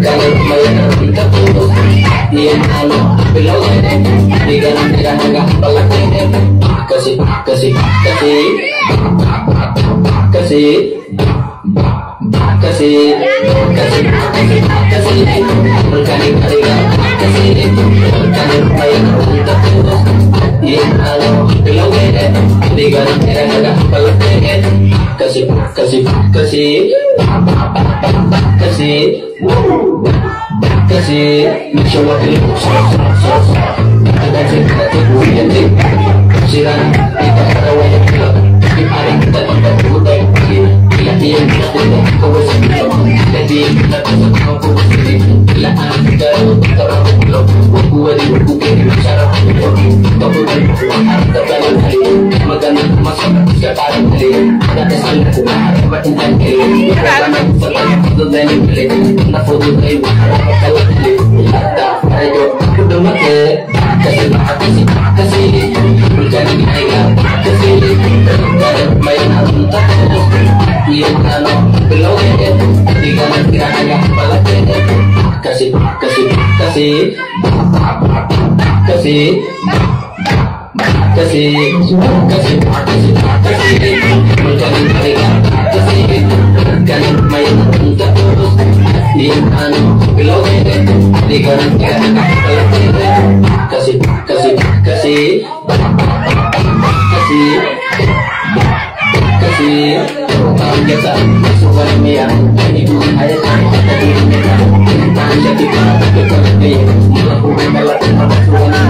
Kalau mayan kita putus Iyan ano Bilaw din Di ka nang tirahaga Balak din Kasi Kasi Kasi Kasi Kasi Kasi Berkali-kali Kasi Kalau mayan kita putus Iyan ano Bilaw din Di ka nang tirahaga Balak din Kasi Kasi Kasi Kasi Kasi Mencoba dulu Ada cerita yang Sirah Kita ada wajah gelap Di hari kita tidak berhutang Bila dia kita tidak Kau sendiri Jadi kita tidak mampu sendiri Bila kita terang belum Buku di buku kini bicara belum Kau bukan uang harta balik hari Makan masakan sekarang hari Ada kesan kurang Batin dan kiri Karena setelah itu dan beli Nak foto dari kalau beli Ada ayo Kudu mati Kasih kasih kasih Berjadi kaya Kasih Kada main harun tak Iya kalau Belau ya Tiga nanti kira Balak ya Kasih kasih kasih Kasih Kasih Kasih Kasih Kasih Berjadi kaya Kasih Kada main harun tak Iya kalau Belau ya Tiga nanti Balak ya Kasih Kasih Kasih Kasih Kasih Tahun jasa Suara yang Ibu ayat Tadi mereka Tahan jadi para Kepada Melakukan Melat Suara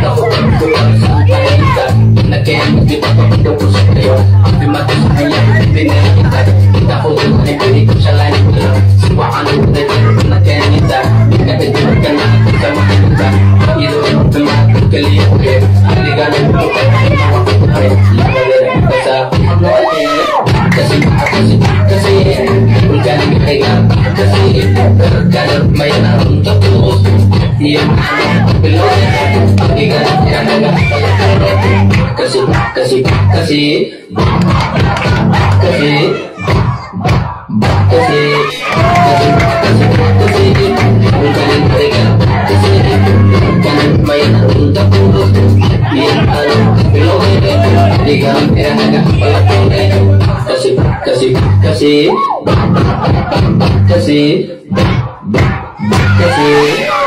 Tahu Kepada Sampai kita Nakaya Kita Kepada Pusat Dewa Tapi mati Hanya Bina kita Kita Untuk Negeri Kesalahan kita Semua anu Kita Nakaya kita Kita Kejuakan Bersama kita Itu Teman Kalian Aligan Kita Kasih kasih kasih berkali kali kasih kalau main harun terus dia belum tiga kasih kasih kasih kasih kasih kasih berkali kali kasih kalau main harun terus dia belum tiga kasih kasih kasih kasih kasih